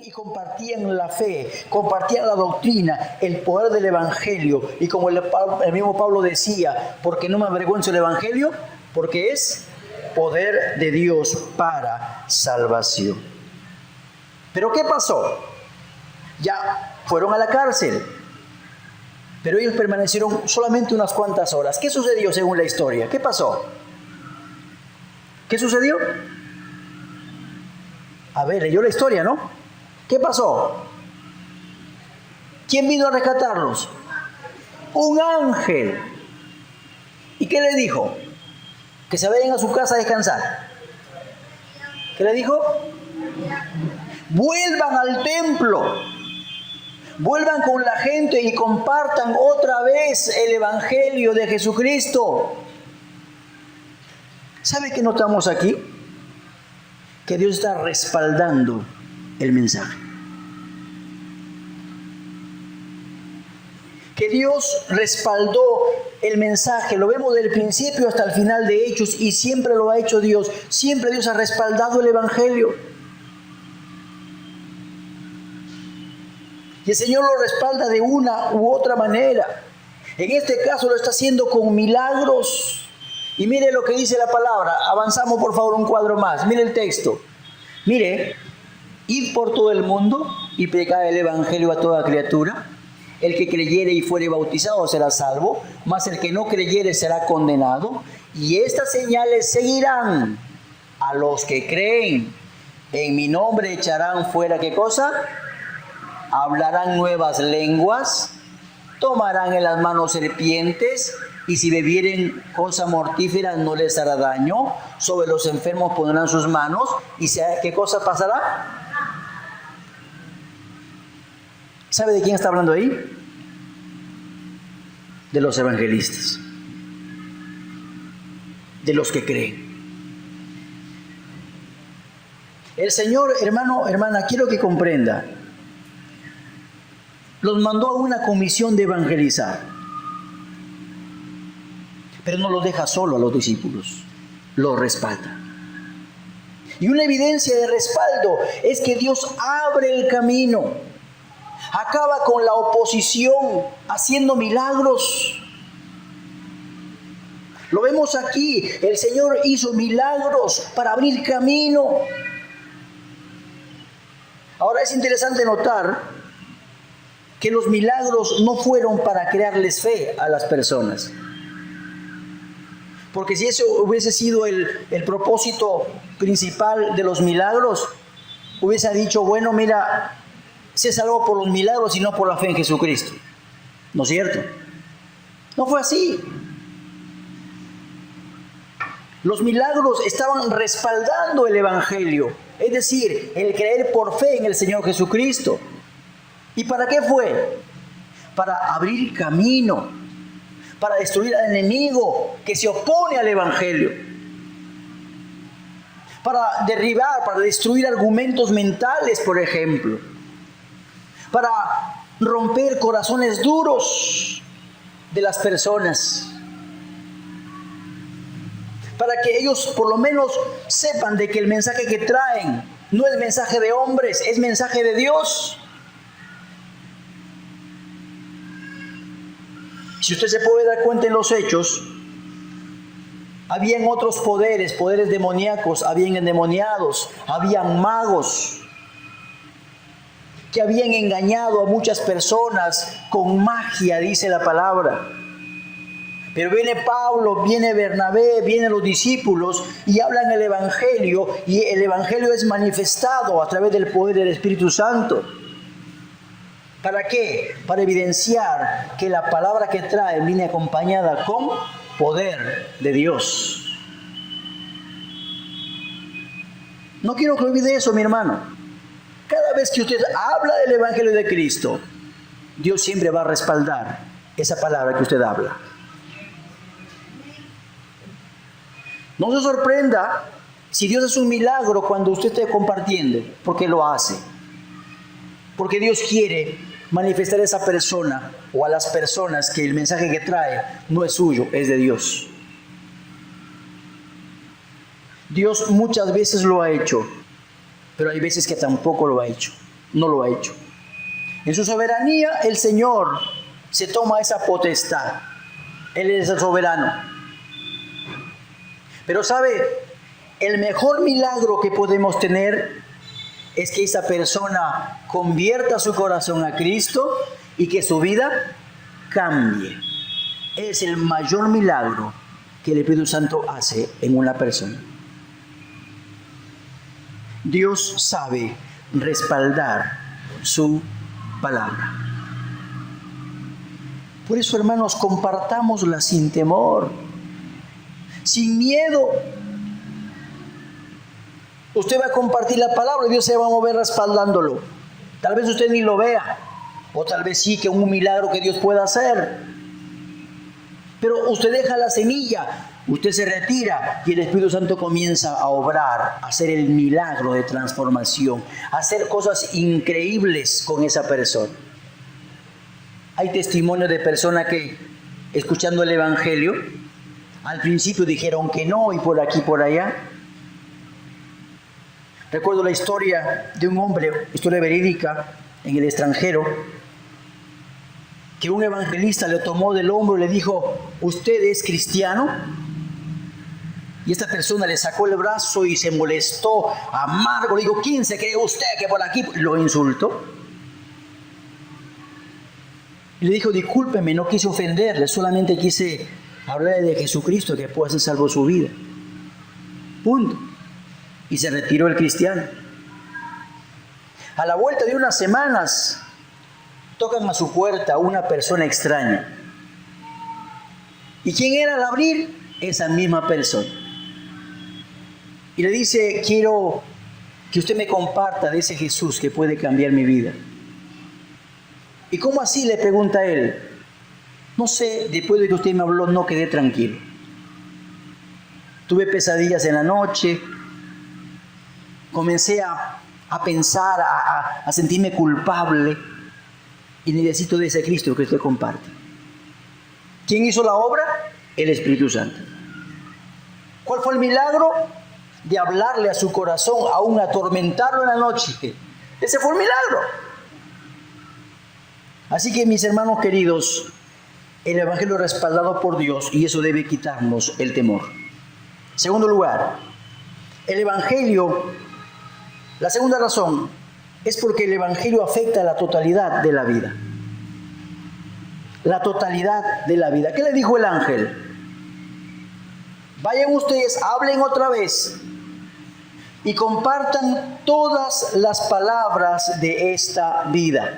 y compartían la fe, compartían la doctrina, el poder del Evangelio. Y como el mismo Pablo decía, porque no me avergüenzo del Evangelio, porque es poder de Dios para salvación. ¿Pero qué pasó? Ya fueron a la cárcel, pero ellos permanecieron solamente unas cuantas horas. ¿Qué sucedió según la historia? ¿Qué pasó? ¿Qué sucedió? A ver, leyó la historia, ¿no? ¿Qué pasó? ¿Quién vino a rescatarlos? Un ángel. ¿Y qué le dijo? Que se vayan a su casa a descansar. ¿Qué le dijo? Vuelvan al templo. Vuelvan con la gente y compartan otra vez el Evangelio de Jesucristo. ¿Sabe qué notamos aquí? Que Dios está respaldando el mensaje. Que Dios respaldó el mensaje. Lo vemos del principio hasta el final de Hechos y siempre lo ha hecho Dios. Siempre Dios ha respaldado el Evangelio. Y el Señor lo respalda de una u otra manera. En este caso lo está haciendo con milagros. Y mire lo que dice la palabra. Avanzamos por favor un cuadro más. Mire el texto. Mire, id por todo el mundo y predicad el Evangelio a toda criatura. El que creyere y fuere bautizado será salvo, mas el que no creyere será condenado. Y estas señales seguirán a los que creen. En mi nombre echarán fuera, ¿qué cosa? Hablarán nuevas lenguas, tomarán en las manos serpientes, y si bebieren cosa mortífera no les hará daño. Sobre los enfermos pondrán sus manos, y ¿qué cosa pasará? ¿Sabe de quién está hablando ahí? De los evangelistas, de los que creen. El Señor, hermano, hermana, quiero que comprenda, los mandó a una comisión de evangelizar, pero no los deja solo a los discípulos, los respalda. Y una evidencia de respaldo es que Dios abre el camino, acaba con la oposición, haciendo milagros. Lo vemos aquí, el Señor hizo milagros para abrir camino. Ahora es interesante notar que los milagros no fueron para crearles fe a las personas. Porque si eso hubiese sido el propósito principal de los milagros, hubiese dicho, bueno, mira, se salvó por los milagros y no por la fe en Jesucristo. ¿No es cierto? No fue así. Los milagros estaban respaldando el Evangelio, es decir, el creer por fe en el Señor Jesucristo. ¿Y para qué fue? Para abrir camino, para destruir al enemigo que se opone al Evangelio, para derribar, para destruir argumentos mentales, por ejemplo, para romper corazones duros de las personas, para que ellos por lo menos sepan de que el mensaje que traen no es mensaje de hombres, es mensaje de Dios. Si usted se puede dar cuenta en los hechos, habían otros poderes demoníacos, habían endemoniados, habían magos que habían engañado a muchas personas con magia, dice la palabra. Pero viene Pablo, viene Bernabé, vienen los discípulos y hablan el Evangelio, y el Evangelio es manifestado a través del poder del Espíritu Santo. ¿Para qué? Para evidenciar que la palabra que trae viene acompañada con poder de Dios. No quiero que olvide eso, mi hermano. Cada vez que usted habla del Evangelio de Cristo, Dios siempre va a respaldar esa palabra que usted habla. No se sorprenda si Dios hace un milagro cuando usted esté compartiendo, porque lo hace. Porque Dios quiere manifestar a esa persona o a las personas que el mensaje que trae no es suyo, es de Dios. Dios muchas veces lo ha hecho, pero hay veces que tampoco lo ha hecho. no lo ha hecho. En su soberanía, el Señor se toma esa potestad. Él es el soberano. Pero ¿sabe? El mejor milagro que podemos tener es que esa persona convierta su corazón a Cristo y que su vida cambie. Es el mayor milagro que el Espíritu Santo hace en una persona. Dios sabe respaldar su palabra. Por eso, hermanos, compartámosla sin temor, sin miedo. Usted va a compartir la palabra y Dios se va a mover respaldándolo. Tal vez usted ni lo vea, o tal vez sí que un milagro que Dios pueda hacer. Pero usted deja la semilla, usted se retira y el Espíritu Santo comienza a obrar, a hacer el milagro de transformación, a hacer cosas increíbles con esa persona. Hay testimonios de personas que, escuchando el Evangelio, al principio dijeron que no y por aquí y por allá. Recuerdo la historia de un hombre, historia verídica, en el extranjero, que un evangelista le tomó del hombro y le dijo: ¿usted es cristiano? Y esta persona le sacó el brazo y se molestó, amargo. Le dijo: ¿quién se cree usted que por aquí? Lo insultó. Y le dijo: discúlpeme, no quise ofenderle, solamente quise hablarle de Jesucristo que puede hacer salvo su vida. Punto. Y se retiró el cristiano. A la vuelta de unas semanas, tocan a su puerta una persona extraña. ¿Y quién era al abrir? Esa misma persona. Y le dice: quiero que usted me comparta de ese Jesús que puede cambiar mi vida. ¿Y cómo así?, le pregunta él. No sé, después de que usted me habló no quedé tranquilo. Tuve pesadillas en la noche, comencé a pensar, a sentirme culpable y necesito de ese Cristo que usted comparte. ¿Quién hizo la obra? El Espíritu Santo. ¿Cuál fue el milagro? De hablarle a su corazón, aún atormentarlo en la noche. Ese fue el milagro. Así que, mis hermanos queridos, el Evangelio es respaldado por Dios y eso debe quitarnos el temor. Segundo lugar, el Evangelio, la segunda razón, es porque el Evangelio afecta a la totalidad de la vida. La totalidad de la vida. ¿Qué le dijo el ángel? Vayan ustedes, hablen otra vez y compartan todas las palabras de esta vida.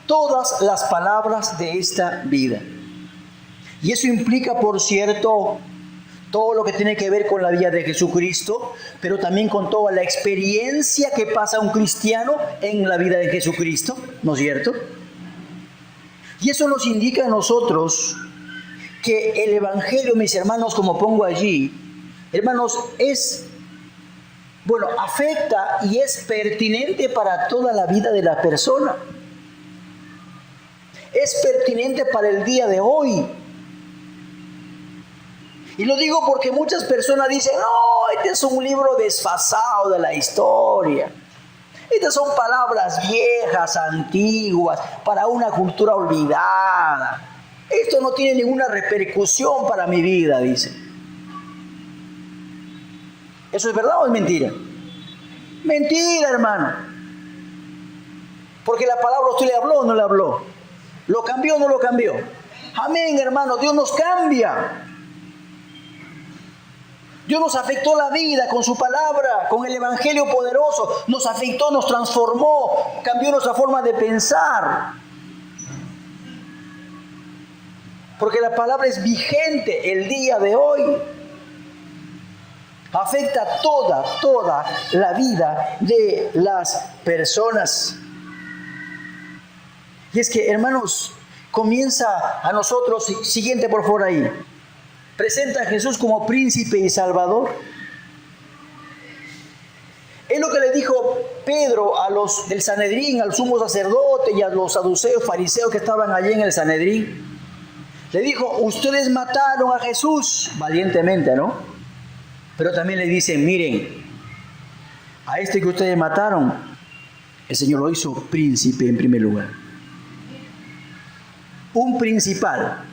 Todas las palabras de esta vida. Y eso implica, por cierto, todo lo que tiene que ver con la vida de Jesucristo, pero también con toda la experiencia que pasa un cristiano en la vida de Jesucristo, ¿no es cierto? Y eso nos indica a nosotros que el Evangelio, mis hermanos, como pongo allí, hermanos, afecta y es pertinente para toda la vida de la persona. Es pertinente para el día de hoy. Y lo digo porque muchas personas dicen: no, este es un libro desfasado de la historia. Estas son palabras viejas, antiguas, para una cultura olvidada. Esto no tiene ninguna repercusión para mi vida, dice. ¿Eso es verdad o es mentira? Mentira, hermano. Porque la palabra usted le habló o no le habló. ¿Lo cambió o no lo cambió? Amén, hermano. Dios nos cambia. Dios nos afectó la vida con su palabra, con el Evangelio poderoso. Nos afectó, nos transformó, cambió nuestra forma de pensar. Porque la palabra es vigente el día de hoy. Afecta toda la vida de las personas. Y es que, hermanos, comienza a nosotros, siguiente por favor ahí, presenta a Jesús como príncipe y salvador. Es lo que le dijo Pedro a los del Sanedrín, al sumo sacerdote y a los saduceos, fariseos que estaban allí en el Sanedrín. Le dijo: ustedes mataron a Jesús, valientemente, ¿no? Pero también le dicen: miren, A este que ustedes mataron, el Señor lo hizo príncipe en primer lugar. Un principal.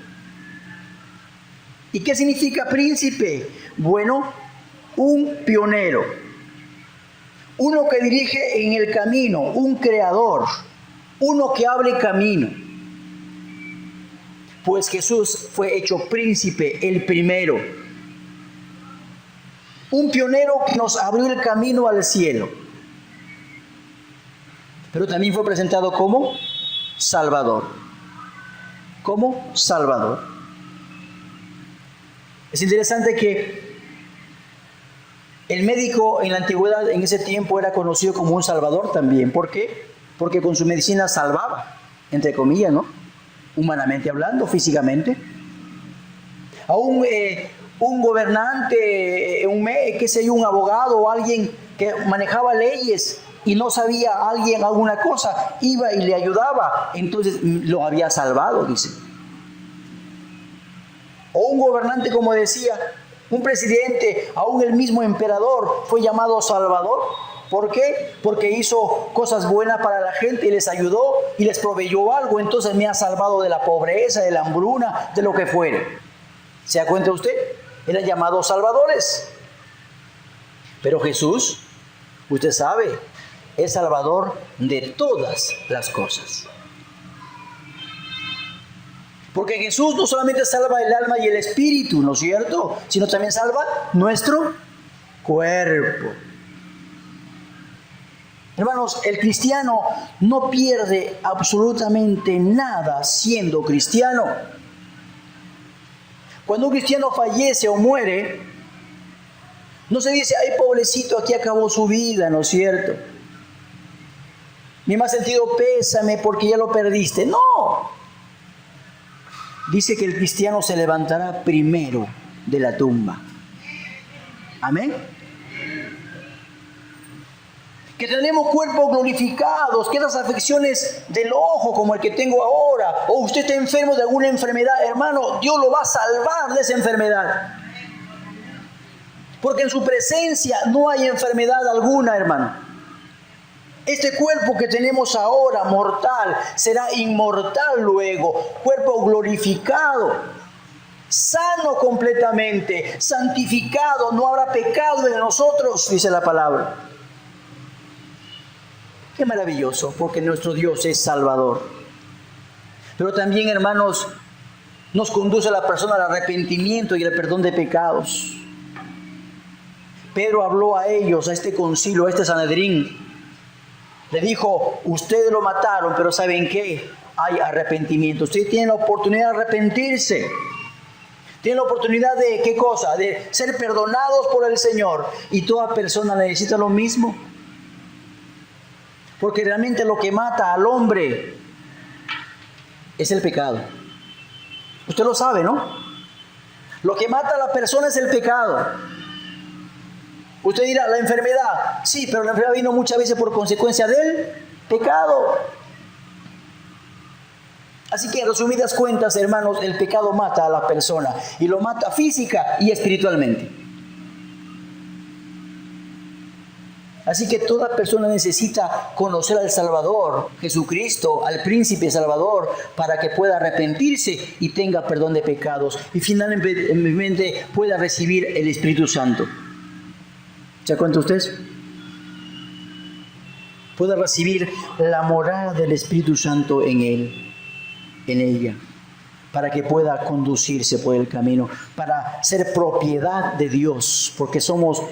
¿Y qué significa príncipe? Bueno, un pionero. Uno que dirige en el camino, un creador. Uno que abre camino. Pues Jesús fue hecho príncipe, el primero. Un pionero que nos abrió el camino al cielo. Pero también fue presentado como Salvador. Como Salvador. Es interesante que el médico en la antigüedad, en ese tiempo, era conocido como un salvador también. ¿Por qué? Porque con su medicina salvaba, entre comillas, ¿no? Humanamente hablando, físicamente. Aún un gobernante, un abogado o alguien que manejaba leyes y no sabía alguien alguna cosa, iba y le ayudaba, entonces lo había salvado, dice. O un gobernante, como decía, un presidente, aún el mismo emperador fue llamado Salvador. ¿Por qué? Porque hizo cosas buenas para la gente y les ayudó y les proveyó algo. Entonces me ha salvado de la pobreza, de la hambruna, de lo que fuere. ¿Se da cuenta usted? Eran llamados salvadores. Pero Jesús, usted sabe, es salvador de todas las cosas. Porque Jesús no solamente salva el alma y el espíritu, ¿no es cierto? Sino también salva nuestro cuerpo. Hermanos, el cristiano no pierde absolutamente nada siendo cristiano. Cuando un cristiano fallece o muere, no se dice, ay, pobrecito, aquí acabó su vida, ¿no es cierto? Ni más sentido, pésame porque ya lo perdiste. No. Dice que el cristiano se levantará primero de la tumba. Amén. Que tenemos cuerpos glorificados, que las afecciones del ojo como el que tengo ahora, o usted está enfermo de alguna enfermedad, hermano, Dios lo va a salvar de esa enfermedad. Porque en su presencia no hay enfermedad alguna, hermano. Este cuerpo que tenemos ahora, mortal, será inmortal luego, cuerpo glorificado, sano completamente, santificado, no habrá pecado en nosotros, dice la palabra. Qué maravilloso, porque nuestro Dios es Salvador. Pero también, hermanos, nos conduce a la persona al arrepentimiento y al perdón de pecados. Pedro habló a ellos, a este concilio, a este Sanedrín. Le dijo, ustedes lo mataron, pero ¿saben qué? Hay arrepentimiento. Ustedes tienen la oportunidad de arrepentirse. Tienen la oportunidad de, ¿qué cosa? De ser perdonados por el Señor. Y toda persona necesita lo mismo. Porque realmente lo que mata al hombre es el pecado. Usted lo sabe, ¿no? Lo que mata a la persona es el pecado. Usted dirá, la enfermedad. Sí, pero la enfermedad vino muchas veces por consecuencia del pecado. Así que en resumidas cuentas, hermanos, el pecado mata a la persona. Y lo mata física y espiritualmente. Así que toda persona necesita conocer al Salvador, Jesucristo, al Príncipe Salvador, para que pueda arrepentirse y tenga perdón de pecados. Y finalmente pueda recibir el Espíritu Santo. ¿Se da cuenta usted? Pueda recibir la morada del Espíritu Santo en él, en ella, para que pueda conducirse por el camino, para ser propiedad de Dios, porque somos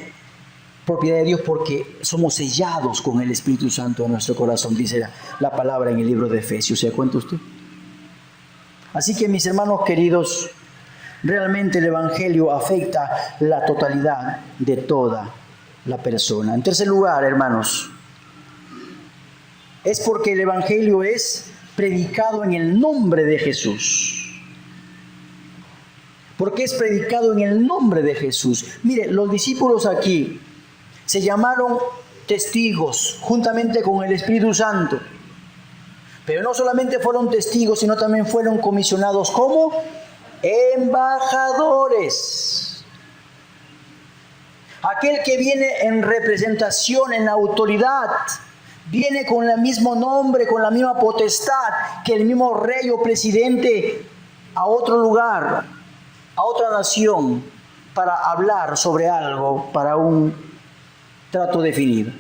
propiedad de Dios porque somos sellados con el Espíritu Santo en nuestro corazón, dice la palabra en el libro de Efesios. ¿Se da cuenta usted? Así que, mis hermanos queridos, realmente el Evangelio afecta la totalidad de toda la persona. En tercer lugar, hermanos, es porque el Evangelio es predicado en el nombre de Jesús. Porque es predicado en el nombre de Jesús. Mire, los discípulos aquí se llamaron testigos juntamente con el Espíritu Santo. Pero no solamente fueron testigos, sino también fueron comisionados como embajadores. Aquel que viene en representación, en autoridad, viene con el mismo nombre, con la misma potestad que el mismo rey o presidente a otro lugar, a otra nación, para hablar sobre algo, para un trato definido.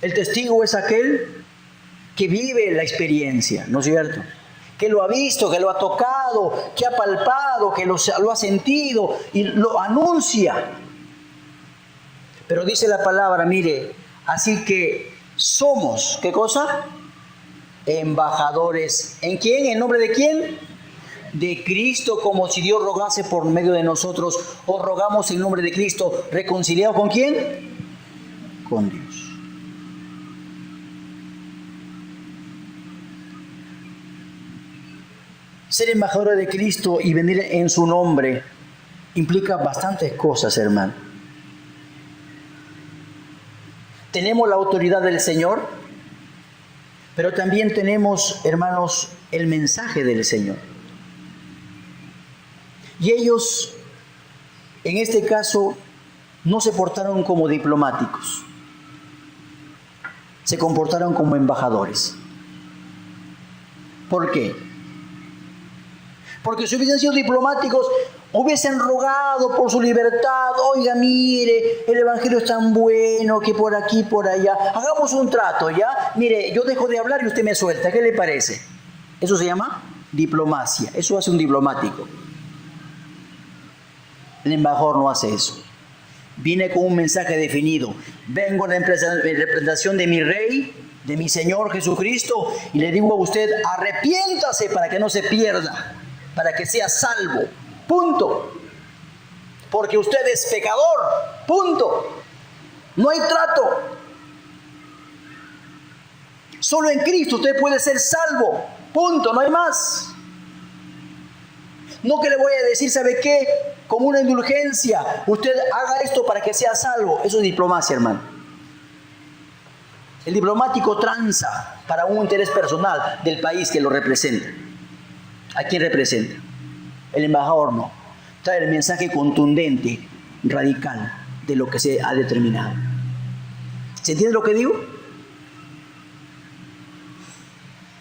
El testigo es aquel que vive la experiencia, ¿no es cierto? Que lo ha visto, que lo ha tocado, que ha palpado, que lo ha sentido y lo anuncia. Pero dice la palabra, mire, así que somos, ¿qué cosa? Embajadores. ¿En quién? ¿En nombre de quién? De Cristo, como si Dios rogase por medio de nosotros. Os rogamos en nombre de Cristo, ¿reconciliados con quién? Con Dios. Ser embajador de Cristo y venir en su nombre implica bastantes cosas, hermano. Tenemos la autoridad del Señor, pero también tenemos, hermanos, el mensaje del Señor. Y ellos, en este caso, no se portaron como diplomáticos, se comportaron como embajadores. ¿Por qué? Porque si hubiesen sido diplomáticos, hubiesen rogado por su libertad. Oiga, mire, el evangelio es tan bueno que por aquí, por allá. Hagamos un trato, ¿ya? Mire, yo dejo de hablar y usted me suelta. ¿Qué le parece? Eso se llama diplomacia. Eso hace un diplomático. El embajador no hace eso. Viene con un mensaje definido. Vengo en representación de mi rey, de mi Señor Jesucristo, y le digo a usted, arrepiéntase para que no se pierda, para que sea salvo. Punto. Porque usted es pecador. Punto. No hay trato. Solo en Cristo usted puede ser salvo. Punto. No hay más. No que le voy a decir, ¿sabe qué? Como una indulgencia, usted haga esto para que sea salvo. Eso es diplomacia, hermano. El diplomático tranza para un interés personal del país que lo representa. ¿A quién representa? El embajador no. Trae el mensaje contundente, radical, de lo que se ha determinado. ¿Se entiende lo que digo?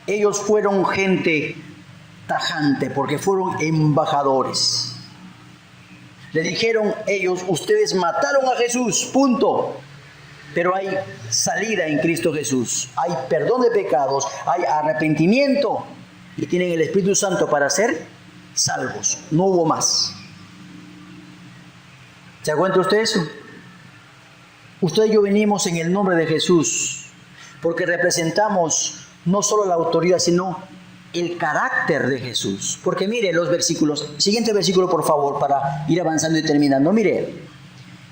Ellos fueron gente tajante porque fueron embajadores. Le dijeron ellos, ustedes mataron a Jesús, punto. Pero hay salida en Cristo Jesús. Hay perdón de pecados, hay arrepentimiento y tienen el Espíritu Santo para ser salvos. No hubo más. ¿Se da cuenta usted eso? Usted y yo venimos en el nombre de Jesús porque representamos no solo la autoridad, sino el carácter de Jesús. Porque mire los versículos. Siguiente versículo, por favor, para ir avanzando y terminando. Mire.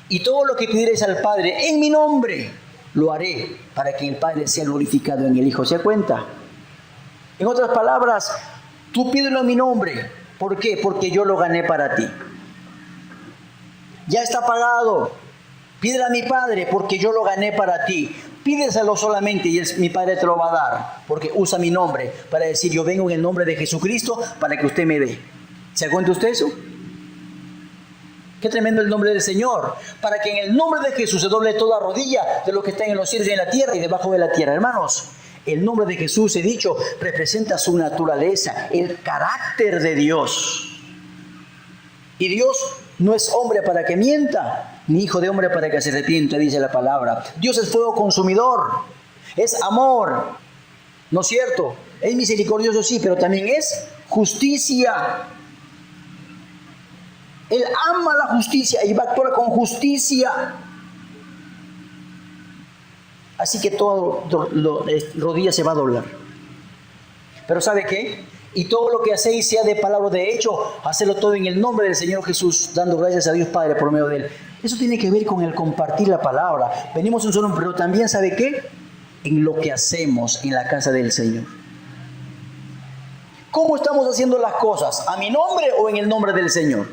Y todo lo que pidierais al Padre en mi nombre, lo haré para que el Padre sea glorificado en el Hijo. ¿Se da cuenta? En otras palabras, tú pídelo en mi nombre. ¿Por qué? Porque yo lo gané para ti. Ya está pagado. Pídele a mi Padre porque yo lo gané para ti. Pídeselo solamente y mi Padre te lo va a dar. Porque usa mi nombre para decir, yo vengo en el nombre de Jesucristo para que usted me dé. ¿Se da cuenta usted eso? Qué tremendo el nombre del Señor. Para que en el nombre de Jesús se doble toda rodilla de lo que está en los cielos y en la tierra y debajo de la tierra. Hermanos, el nombre de Jesús, he dicho, representa su naturaleza, el carácter de Dios. Y Dios no es hombre para que mienta, ni hijo de hombre para que se arrepienta, dice la palabra. Dios es fuego consumidor, es amor, ¿no es cierto? Es misericordioso, sí, pero también es justicia. Él ama la justicia y va a actuar con justicia. Así que toda rodilla se va a doblar. Pero ¿sabe qué? Y todo lo que hacéis, sea de palabra o de hecho, hacedlo todo en el nombre del Señor Jesús, dando gracias a Dios Padre por medio de Él. Eso tiene que ver con el compartir la palabra. Venimos un solo, pero también, ¿sabe qué? En lo que hacemos en la casa del Señor. ¿Cómo estamos haciendo las cosas? ¿A mi nombre o en el nombre del Señor?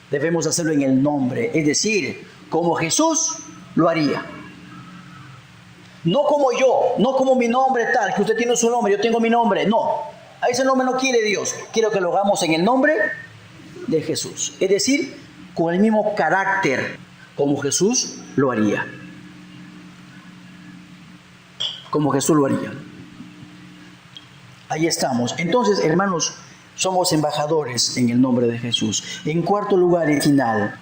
Debemos hacerlo en el nombre, es decir, como Jesús lo haría. No como yo, no como mi nombre tal, que usted tiene su nombre, yo tengo mi nombre. No, a ese nombre no quiere Dios. Quiero que lo hagamos en el nombre de Jesús. Es decir, con el mismo carácter como Jesús lo haría. Como Jesús lo haría. Ahí estamos. Entonces, hermanos, somos embajadores en el nombre de Jesús. En cuarto lugar y final,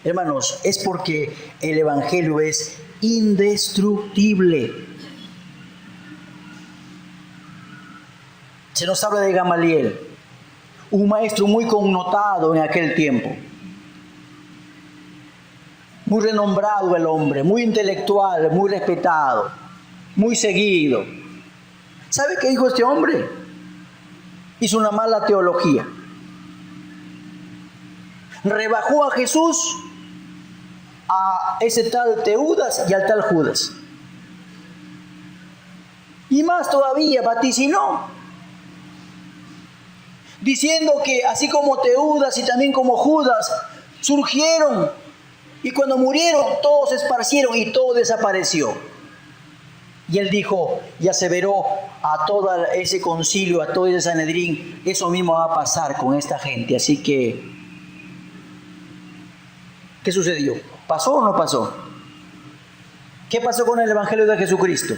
hermanos, es porque el Evangelio es indestructible. Se nos habla de Gamaliel, un maestro muy connotado en aquel tiempo. Muy renombrado el hombre, muy intelectual, muy respetado, muy seguido. ¿Sabe qué dijo este hombre? Hizo una mala teología. Rebajó a Jesús a ese tal Teudas y al tal Judas. Y más todavía vaticinó, diciendo que así como Teudas y también como Judas surgieron, y cuando murieron todos se esparcieron y todo desapareció. Y él dijo y aseveró a todo ese concilio, a todo ese Sanedrín, eso mismo va a pasar con esta gente. Así que, ¿qué sucedió? ¿Pasó o no pasó? ¿Qué pasó con el Evangelio de Jesucristo?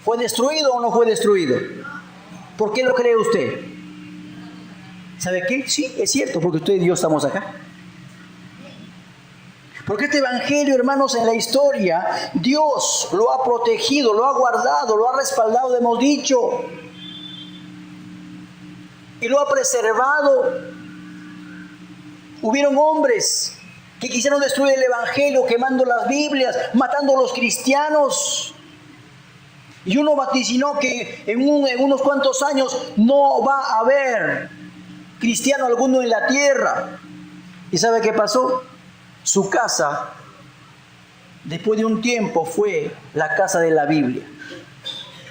¿Fue destruido o no fue destruido? ¿Por qué lo cree usted? ¿Sabe qué? Sí, es cierto, porque usted y yo estamos acá. Porque este Evangelio, hermanos, en la historia, Dios lo ha protegido, lo ha guardado, lo ha respaldado, hemos dicho, y lo ha preservado. Hubieron hombres que quisieron destruir el Evangelio, quemando las Biblias, matando a los cristianos. Y uno vaticinó que en unos cuantos años no va a haber cristiano alguno en la tierra. ¿Y sabe qué pasó? Su casa, después de un tiempo, fue la casa de la Biblia.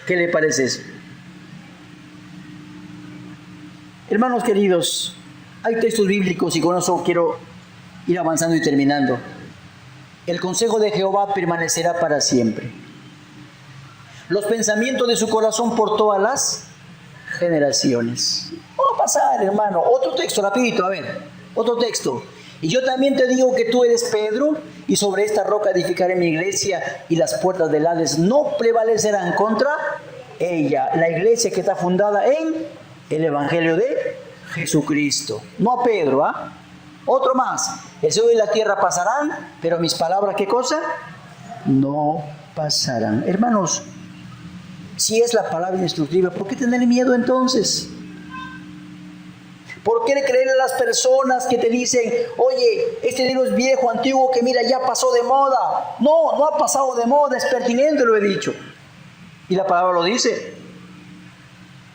¿Qué le parece eso? Hermanos queridos, hay textos bíblicos y con eso quiero ir avanzando y terminando. El consejo de Jehová permanecerá para siempre. Los pensamientos de su corazón por todas las generaciones. Vamos a pasar, hermano. Otro texto, rapidito, a ver. Otro texto. Y yo también te digo que tú eres Pedro, y sobre esta roca edificaré mi iglesia, y las puertas del Hades no prevalecerán contra ella. La iglesia que está fundada en el Evangelio de Jesucristo. No a Pedro, ¿ah? Otro más. El cielo y la tierra pasarán, pero mis palabras, ¿qué cosa? No pasarán. Hermanos, si es la palabra indestructible, ¿por qué tener miedo entonces? ¿Por qué creer a las personas que te dicen, oye, este libro es viejo, antiguo, que mira, ya pasó de moda? No, no ha pasado de moda, es pertinente, lo he dicho. Y la palabra lo dice.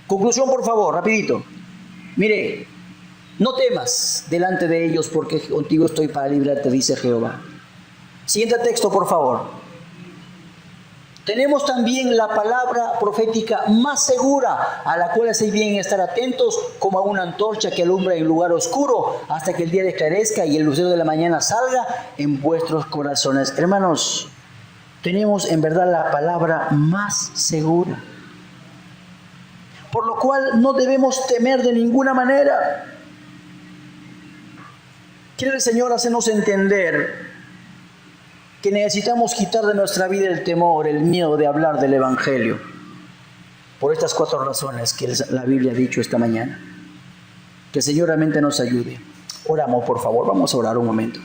Conclusión, por favor, rapidito. Mire, no temas delante de ellos, porque contigo estoy para librarte, dice Jehová. Siguiente texto, por favor. Tenemos también la palabra profética más segura, a la cual hace bien estar atentos, como a una antorcha que alumbra en lugar oscuro, hasta que el día esclarezca y el lucero de la mañana salga en vuestros corazones. Hermanos, tenemos en verdad la palabra más segura, por lo cual no debemos temer de ninguna manera. Quiere el Señor hacernos entender que necesitamos quitar de nuestra vida el temor, el miedo de hablar del Evangelio, por estas 4 razones que la Biblia ha dicho esta mañana. Que el Señor realmente nos ayude. Oramos, por favor, vamos a orar un momento.